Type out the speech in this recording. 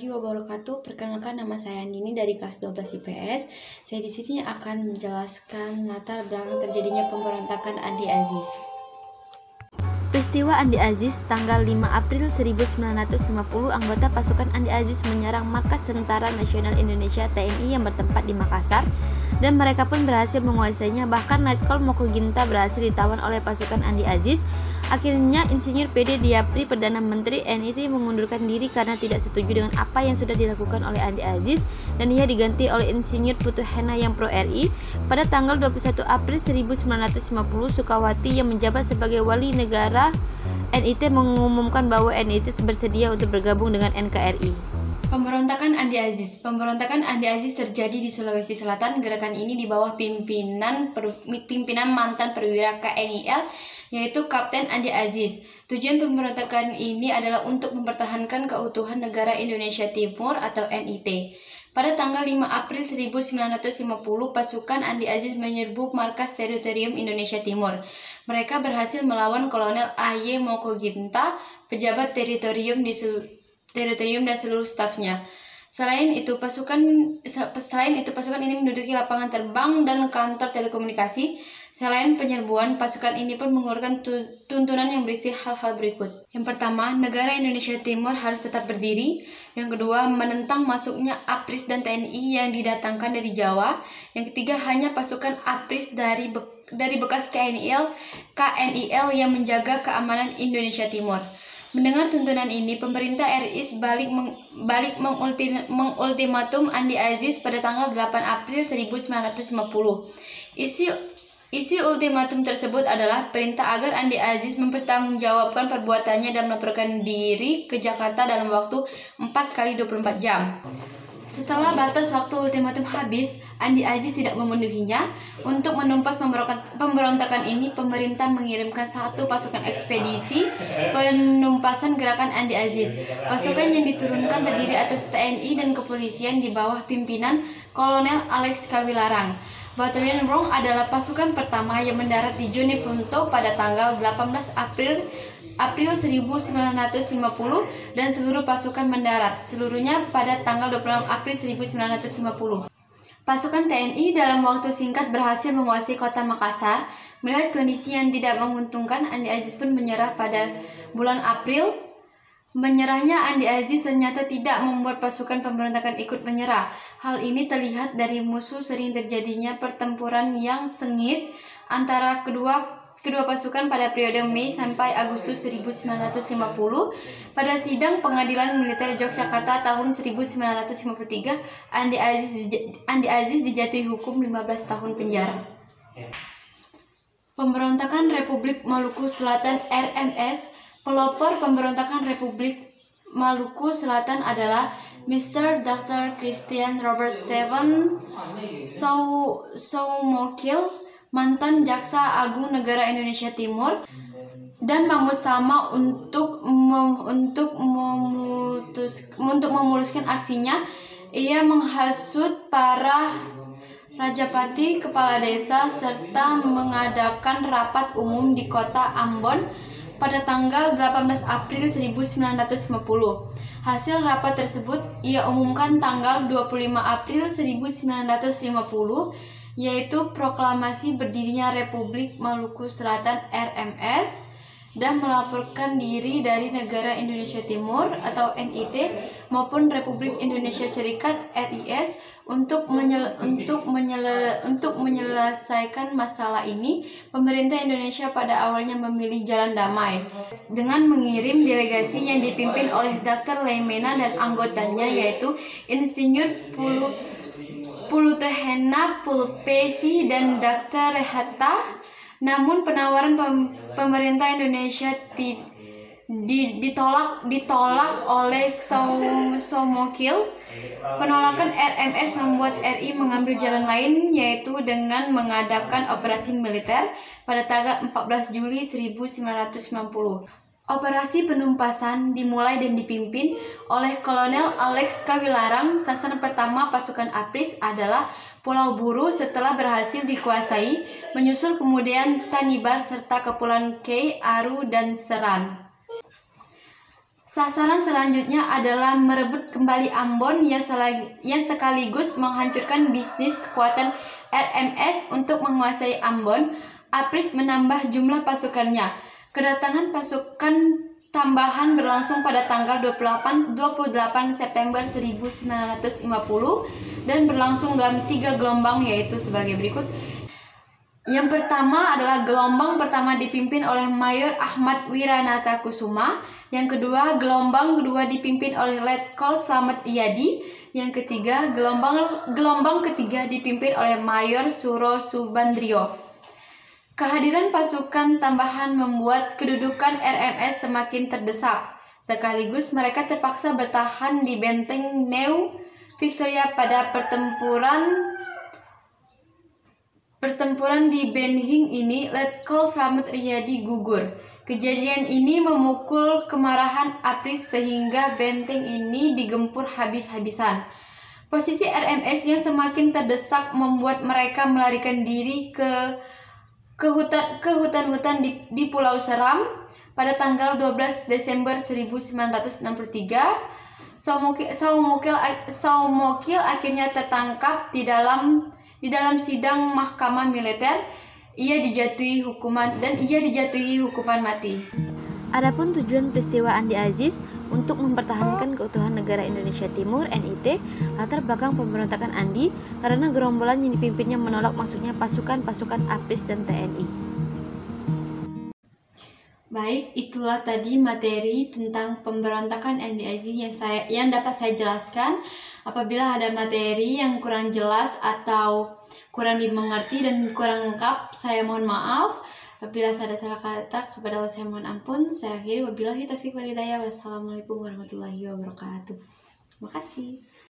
warahmatullahi wabarakatuh. Perkenalkan, nama saya Andini dari kelas 12 IPS. Saya di sini akan menjelaskan latar belakang terjadinya pemberontakan Andi Aziz. Peristiwa Andi Aziz, tanggal 5 April 1950, anggota pasukan Andi Aziz menyerang markas Tentara Nasional Indonesia (TNI) yang bertempat di Makassar, dan mereka pun berhasil menguasainya. Bahkan Letkol Mokoginta berhasil ditawan oleh pasukan Andi Aziz. Akhirnya Insinyur PD Diapri, Perdana Menteri NIT, mengundurkan diri karena tidak setuju dengan apa yang sudah dilakukan oleh Andi Aziz, dan ia diganti oleh Insinyur Putu Hena yang pro RI. Pada tanggal 21 April 1950, Sukawati yang menjabat sebagai wali negara NIT mengumumkan bahwa NIT bersedia untuk bergabung dengan NKRI. Pemberontakan Andi Aziz. Pemberontakan Andi Aziz terjadi di Sulawesi Selatan. Gerakan ini di bawah pimpinan mantan perwira KNIL, yaitu Kapten Andi Aziz. Tujuan pemberontakan ini adalah untuk mempertahankan keutuhan negara Indonesia Timur atau NIT. Pada tanggal 5 April 1950, pasukan Andi Aziz menyerbu markas teritorium Indonesia Timur. Mereka berhasil melawan Kolonel A.Y. Mokoginta, pejabat teritorium dan seluruh stafnya. Selain itu pasukan ini menduduki lapangan terbang dan kantor telekomunikasi. Selain penyerbuan, pasukan ini pun mengeluarkan tuntunan yang berisi hal-hal berikut. Yang pertama, negara Indonesia Timur harus tetap berdiri. Yang kedua, menentang masuknya APRIS dan TNI yang didatangkan dari Jawa. Yang ketiga, hanya pasukan APRIS dari bekas KNIL yang menjaga keamanan Indonesia Timur. Mendengar tuntunan ini, pemerintah RI balik mengultimatum Andi Aziz pada tanggal 8 April 1950. Isi ultimatum tersebut adalah perintah agar Andi Aziz mempertanggungjawabkan perbuatannya dan melaporkan diri ke Jakarta dalam waktu 4x24 jam. Setelah batas waktu ultimatum habis, Andi Aziz tidak memenuhinya. Untuk menumpas pemberontakan ini, pemerintah mengirimkan satu pasukan ekspedisi penumpasan gerakan Andi Aziz. Pasukan yang diturunkan terdiri atas TNI dan kepolisian di bawah pimpinan Kolonel Alex Kawilarang. Batalion Rong adalah pasukan pertama yang mendarat di Juni Punto pada tanggal 18 April 1950, dan seluruh pasukan mendarat seluruhnya pada tanggal 26 April 1950. Pasukan TNI dalam waktu singkat berhasil menguasai kota Makassar. Melihat kondisi yang tidak menguntungkan, Andi Aziz pun menyerah pada bulan April. Menyerahnya Andi Aziz ternyata tidak membuat pasukan pemberontakan ikut menyerah. Hal ini terlihat dari musuh sering terjadinya pertempuran yang sengit antara kedua pasukan pada periode Mei sampai Agustus 1950. Pada sidang Pengadilan Militer Yogyakarta tahun 1953, Andi Aziz dijatuhi hukum 15 tahun penjara. Pemberontakan Republik Maluku Selatan (RMS). Pelopor pemberontakan Republik Maluku Selatan adalah Mr. Dr. Christian Robert Stephen Soumokil, mantan Jaksa Agung Negara Indonesia Timur, dan Mamusama untuk memuluskan aksinya. Ia menghasut para rajapati, kepala desa, serta mengadakan rapat umum di kota Ambon pada tanggal 18 April 1950. Hasil rapat tersebut ia umumkan tanggal 25 April 1950, yaitu proklamasi berdirinya Republik Maluku Selatan (RMS) dan melaporkan diri dari negara Indonesia Timur atau NIT maupun Republik Indonesia Serikat (RIS). Untuk menyelesaikan masalah ini, pemerintah Indonesia pada awalnya memilih jalan damai dengan mengirim delegasi yang dipimpin oleh Dr. Leimena dan anggotanya, yaitu Insinyur Puluthena Pulpesi dan Dr. Hatta. Namun penawaran pemerintah Indonesia ditolak oleh Soumokil. Penolakan RMS membuat RI mengambil jalan lain, yaitu dengan mengadakan operasi militer pada tanggal 14 Juli 1990. Operasi penumpasan dimulai dan dipimpin oleh Kolonel Alex Kawilarang. Sasaran pertama pasukan APRIS adalah Pulau Buru. Setelah berhasil dikuasai, menyusul kemudian Tanimbar serta Kepulauan Kei, Aru, dan Seran. Sasaran selanjutnya adalah merebut kembali Ambon yang sekaligus menghancurkan bisnis kekuatan RMS untuk menguasai Ambon. Apris menambah jumlah pasukannya. Kedatangan pasukan tambahan berlangsung pada tanggal 28 September 1950 dan berlangsung dalam 3 gelombang, yaitu sebagai berikut. Yang pertama adalah gelombang pertama dipimpin oleh Mayor Ahmad Wiranata Kusuma. Yang kedua, gelombang kedua dipimpin oleh Letkol Slamet Iyadi. Yang ketiga, gelombang ketiga dipimpin oleh Mayor Suro Subandrio. Kehadiran pasukan tambahan membuat kedudukan RMS semakin terdesak. Sekaligus mereka terpaksa bertahan di benteng New Victoria. Pada pertempuran di Benhing ini, Letkol Slamet Riyadi gugur. Kejadian ini memukul kemarahan Apris sehingga benteng ini digempur habis-habisan. Posisi RMS yang semakin terdesak membuat mereka melarikan diri ke hutan-hutan di Pulau Seram. Pada tanggal 12 Desember 1963, Saumokil akhirnya tertangkap di dalam sidang mahkamah militer. Ia dijatuhi hukuman mati. Adapun tujuan peristiwa Andi Aziz untuk mempertahankan keutuhan negara Indonesia Timur (NIT), latar belakang pemberontakan Andi karena gerombolan yang dipimpinnya menolak masuknya pasukan Apris dan TNI. Baik, itulah tadi materi tentang pemberontakan Andi Aziz yang dapat saya jelaskan. Apabila ada materi yang kurang jelas atau kurang dimengerti dan kurang lengkap, saya mohon maaf. Apabila ada salah kata kepada Allah, saya mohon ampun. Saya akhiri, wabillahi taufiq wal hidayah. Wassalamualaikum warahmatullahi wabarakatuh. Terima kasih.